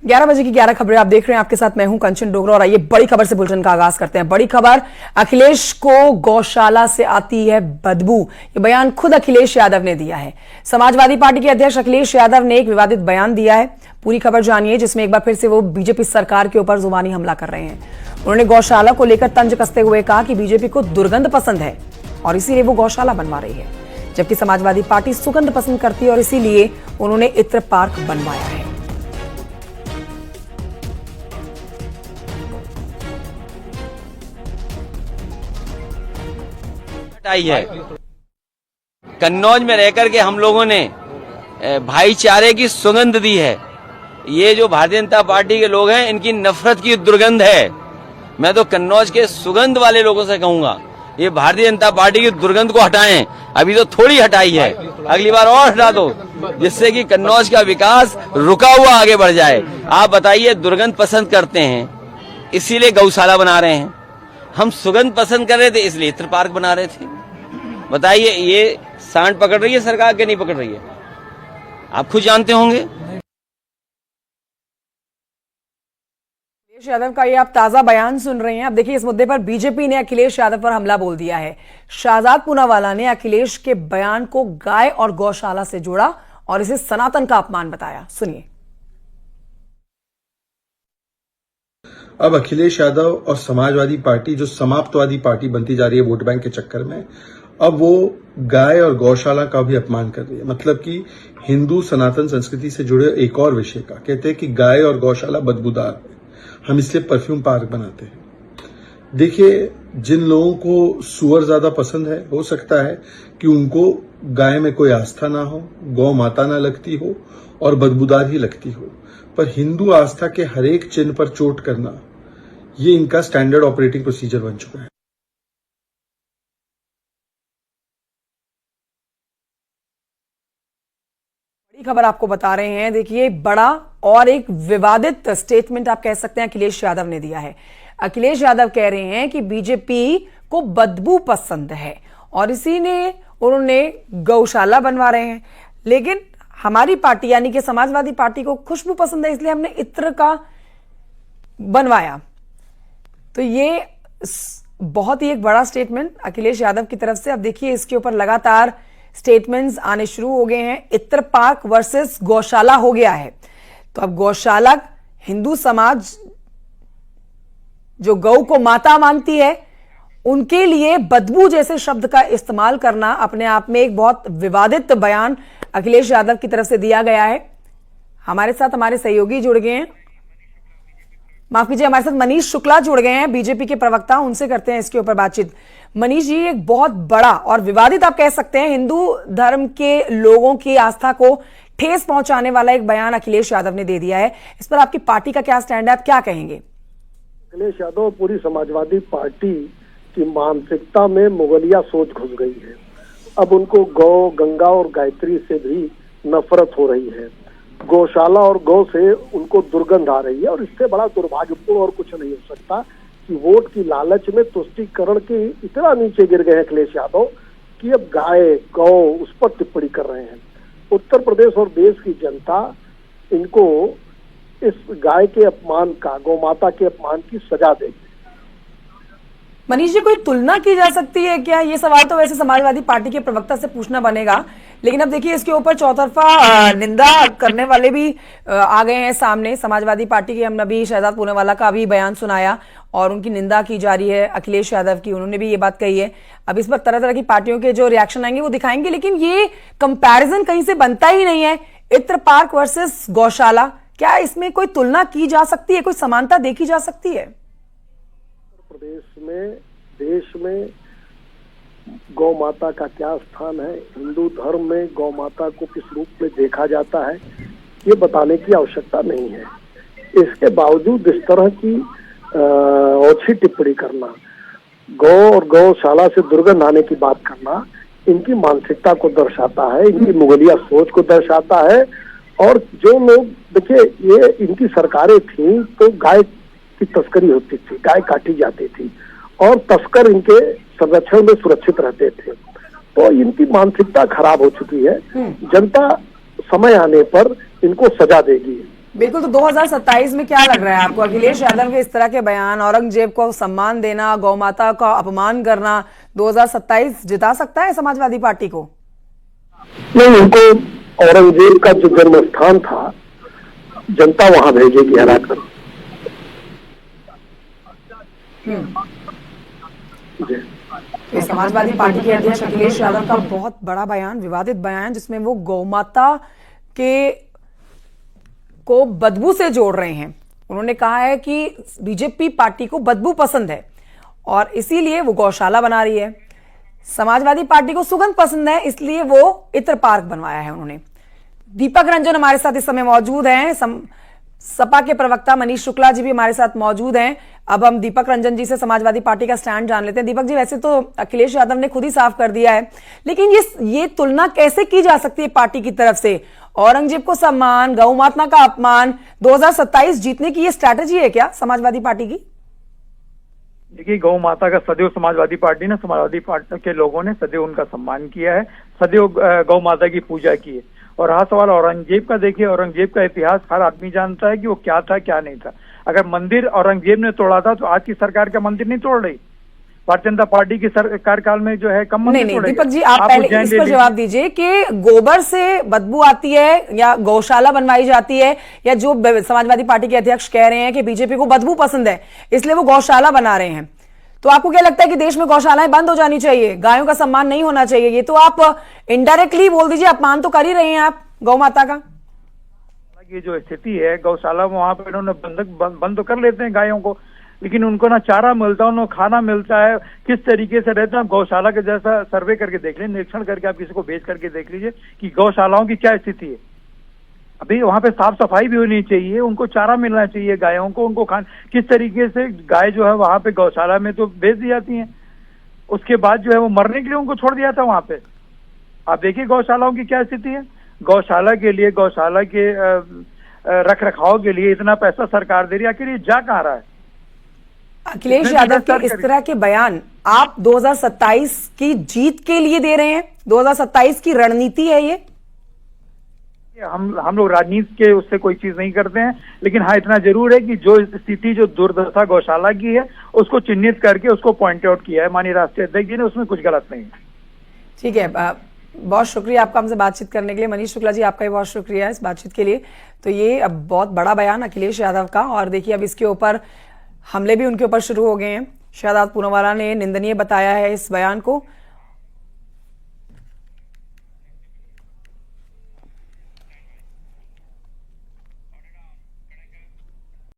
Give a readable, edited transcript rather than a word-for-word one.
11 बजे की 11 खबरें आप देख रहे हैं। आपके साथ मैं हूं कंचन डोगरा और आइए बड़ी खबर से बुलेटिन का आगाज करते हैं। बड़ी खबर, अखिलेश को गौशाला से आती है बदबू। ये बयान खुद अखिलेश यादव ने दिया है। समाजवादी पार्टी के अध्यक्ष अखिलेश यादव ने एक विवादित बयान दिया है। पूरी खबर जानिए, जिसमें एक बार फिर से वो बीजेपी सरकार के ऊपर जुबानी हमला कर रहे हैं। उन्होंने गौशाला को लेकर तंज कसते हुए कहा कि बीजेपी को दुर्गंध पसंद है और इसीलिए वो गौशाला बनवा रही है, जबकि समाजवादी पार्टी सुगंध पसंद करती है और इसीलिए उन्होंने इत्र पार्क बनवाया है। आई है कन्नौज में रहकर के हम लोगों ने भाईचारे की सुगंध दी है। ये जो भारतीय जनता पार्टी के लोग हैं, इनकी नफरत की दुर्गंध है। मैं तो कन्नौज के सुगंध वाले लोगों से कहूंगा, ये भारतीय जनता पार्टी की दुर्गंध को हटाएं। अभी तो थोड़ी हटाई है, अगली बार और हटा दो, जिससे कि कन्नौज का विकास रुका हुआ आगे बढ़ जाए। आप बताइए, दुर्गंध पसंद करते हैं इसीलिए गौशाला बना रहे हैं, हम सुगंध पसंद कर रहे थे इसलिए इत्र पार्क बना रहे थे। बताइए, ये सांड पकड़ रही है सरकार के नहीं पकड़ रही है? आप खुद जानते होंगे। अखिलेश यादव का ये आप ताजा बयान सुन रहे हैं। अब देखिए, इस मुद्दे पर बीजेपी ने अखिलेश यादव पर हमला बोल दिया है। शाहजाद पूनावाला ने अखिलेश के बयान को गाय और गौशाला से जोड़ा और इसे सनातन का अपमान बताया। सुनिए। अब अखिलेश यादव और समाजवादी पार्टी, जो समाप्तवादी पार्टी बनती जा रही है वोट बैंक के चक्कर में, अब वो गाय और गौशाला का भी अपमान कर रही है। मतलब कि हिंदू सनातन संस्कृति से जुड़े एक और विषय का कहते हैं कि गाय और गौशाला बदबूदार है, हम इसलिए परफ्यूम पार्क बनाते हैं। देखिए, जिन लोगों को सुअर ज्यादा पसंद है, हो सकता है कि उनको गाय में कोई आस्था ना हो, गौ माता ना लगती हो और बदबूदार ही लगती हो, पर हिंदू आस्था के हर एक चिन्ह पर चोट करना, ये इनका स्टैंडर्ड ऑपरेटिंग प्रोसीजर बन चुका है। बड़ी खबर आपको बता रहे हैं। देखिए, बड़ा और एक विवादित स्टेटमेंट आप कह सकते हैं अखिलेश यादव ने दिया है। अखिलेश यादव कह रहे हैं कि बीजेपी को बदबू पसंद है और इसी ने उन्होंने गौशाला बनवा रहे हैं, लेकिन हमारी पार्टी यानी कि समाजवादी पार्टी को खुशबू पसंद है, इसलिए हमने इत्र का बनवाया। तो ये बहुत ही एक बड़ा स्टेटमेंट अखिलेश यादव की तरफ से। अब देखिए, इसके ऊपर लगातार स्टेटमेंट्स आने शुरू हो गए हैं। इत्र पार्क वर्सेस गौशाला हो गया है। तो अब गौशाला, हिंदू समाज जो गौ को माता मानती है, उनके लिए बदबू जैसे शब्द का इस्तेमाल करना अपने आप में एक बहुत विवादित बयान अखिलेश यादव की तरफ से दिया गया है। हमारे साथ हमारे सहयोगी जुड़ गए हैं, माफ कीजिए, हमारे साथ मनीष शुक्ला जुड़ गए हैं, बीजेपी के प्रवक्ता। उनसे करते हैं इसके ऊपर बातचीत। मनीष जी, एक बहुत बड़ा और विवादित, आप कह सकते हैं, हिंदू धर्म के लोगों की आस्था को ठेस पहुंचाने वाला एक बयान अखिलेश यादव ने दे दिया है। इस पर आपकी पार्टी का क्या स्टैंड है, आप क्या कहेंगे? अखिलेश यादव, पूरी समाजवादी पार्टी की मानसिकता में मुगलिया सोच घुस गई है। अब उनको गौ, गंगा और गायत्री से भी नफरत हो रही है। गौशाला और गौ से उनको दुर्गंध आ रही है और इससे बड़ा दुर्भाग्यपूर्ण और कुछ नहीं हो सकता कि वोट की लालच में तुष्टीकरण के इतना नीचे गिर गए हैं अखिलेश यादव कि अब गाय, गौ उस पर टिप्पणी कर रहे हैं। उत्तर प्रदेश और देश की जनता इनको इस गाय के अपमान का, गौ माता के अपमान की सजा देगी। मनीष जी, कोई तुलना की जा सकती है क्या? ये सवाल तो वैसे समाजवादी पार्टी के प्रवक्ता से पूछना बनेगा, लेकिन अब देखिए, इसके ऊपर चौतरफा निंदा करने वाले भी आ गए हैं सामने। समाजवादी पार्टी के हमने अभी शाहजाद पूनावाला का भी बयान सुनाया और उनकी निंदा की जा रही है अखिलेश यादव की, उन्होंने भी ये बात कही है। अब इस पर तरह तरह की पार्टियों के जो रिएक्शन आएंगे वो दिखाएंगे, लेकिन ये कंपैरिजन कहीं से बनता ही नहीं है। इत्र पार्क वर्सेस गौशाला, क्या इसमें कोई तुलना की जा सकती है, कोई समानता देखी जा सकती है? प्रदेश में, देश में गौ माता का क्या स्थान है, हिंदू धर्म में गौ माता को किस रूप में देखा जाता है, ये बताने की आवश्यकता नहीं है। इसके बावजूद इस तरह की ओछी टिप्पणी करना, गौ और गौशाला से दुर्गंध आने की बात करना, इनकी मानसिकता को दर्शाता है, इनकी मुगलिया सोच को दर्शाता है। और जो लोग, देखिए, ये इनकी सरकारें थी तो गाय की तस्करी होती थी, गाय काटी जाती थी और तस्कर इनके संरक्षण में सुरक्षित रहते थे। तो इनकी मानसिकता खराब हो चुकी है। जनता समय आने पर इनको सजा देगी। बिल्कुल। तो 2027 में क्या लग रहा है आपको, अखिलेश यादव के इस तरह के बयान, औरंगजेब को सम्मान देना, गौ माता का अपमान करना, 2027 जिता सकता है समाजवादी पार्टी को? नहीं, उनको औरंगजेब का जो जन्म स्थान था जनता वहां भेजेगी हरा कर। तो समाजवादी पार्टी के अध्यक्ष अखिलेश यादव का बहुत बड़ा बयान, विवादित बयान, जिसमें वो गौ माता के को बदबू से जोड़ रहे हैं। उन्होंने कहा है कि बीजेपी पार्टी को बदबू पसंद है और इसीलिए वो गौशाला बना रही है। समाजवादी पार्टी को सुगंध पसंद है, इसलिए वो इत्र पार्क बनवाया है उन्होंने। दीपक रंजन हमारे साथ इस समय मौजूद हैं, सपा के प्रवक्ता मनीष शुक्ला जी भी हमारे साथ मौजूद हैं। अब हम दीपक रंजन जी से समाजवादी पार्टी का स्टैंड जान लेते हैं। दीपक जी, वैसे तो अखिलेश यादव ने खुद ही साफ कर दिया है, लेकिन ये तुलना कैसे की जा सकती है पार्टी की तरफ से? औरंगजेब को सम्मान, गौ माता का अपमान, 2027 जीतने की ये स्ट्रैटेजी है क्या समाजवादी पार्टी की? देखिए, गौ माता का सदैव समाजवादी पार्टी के लोगों ने सदैव उनका सम्मान किया है, सदैव गौ माता की पूजा की है। और रहा सवाल औरंगजेब का, देखिए औरंगजेब का इतिहास हर आदमी जानता है कि वो क्या था क्या नहीं था। अगर मंदिर औरंगजेब ने तोड़ा था तो आज की सरकार का मंदिर नहीं तोड़ रही। भारतीय जनता पार्टी की कार्यकाल में जो है कम मंदिर नहीं, दीपक जी आप पहले इस पर जवाब दीजिए कि गोबर से बदबू आती है या गौशाला बनवाई जाती है, या जो समाजवादी पार्टी के अध्यक्ष कह रहे हैं कि बीजेपी को बदबू पसंद है इसलिए वो गौशाला बना रहे हैं, तो आपको क्या लगता है कि देश में गौशालाएं बंद हो जानी चाहिए, गायों का सम्मान नहीं होना चाहिए? ये तो आप इनडायरेक्टली बोल दीजिए, अपमान तो कर ही रहे हैं आप गौ माता का। ये जो स्थिति है गौशाला, वहां पे उन्होंने बंद तो कर लेते हैं गायों को, लेकिन उनको ना चारा मिलता है, उनको खाना मिलता है, किस तरीके से रहते हैं। गौशाला के जैसा सर्वे करके देख लीजिए, निरीक्षण करके आप किसी को भेज करके देख लीजिए कि गौशालाओं की क्या स्थिति है। अभी वहां पे साफ सफाई भी होनी चाहिए, उनको चारा मिलना चाहिए गायों को, उनको किस तरीके से गाय जो है वहां पे गौशाला में तो भेज दी जाती है, उसके बाद जो है वो मरने के लिए उनको छोड़ दिया था वहां पे। आप देखिए गौशालाओं की क्या स्थिति है। गौशाला के लिए, गौशाला के रख रखाव के लिए इतना पैसा सरकार दे रही है, आखिर ये जा कहाँ रहा है? अखिलेश यादव के इस तरह के बयान आप 2027 की जीत के लिए दे रहे हैं? 2027 की रणनीति है ये? हम लोग राजनीति के उससे कोई चीज नहीं करते हैं, लेकिन हाँ इतना जरूर है कि जो स्थिति, जो दुर्दशा गौशाला की है उसको चिन्हित करके उसको पॉइंट आउट किया है माननीय राष्ट्रीय अध्यक्ष जी ने, उसमें कुछ गलत नहीं है। ठीक है, बहुत शुक्रिया आपका हमसे बातचीत करने के लिए। मनीष शुक्ला जी, आपका भी बहुत शुक्रिया इस बातचीत के लिए। तो ये अब बहुत बड़ा बयान अखिलेश यादव का, और देखिए अब इसके ऊपर हमले भी उनके ऊपर शुरू हो गए हैं। शादाब पूनावाला ने निंदनीय बताया है इस बयान को।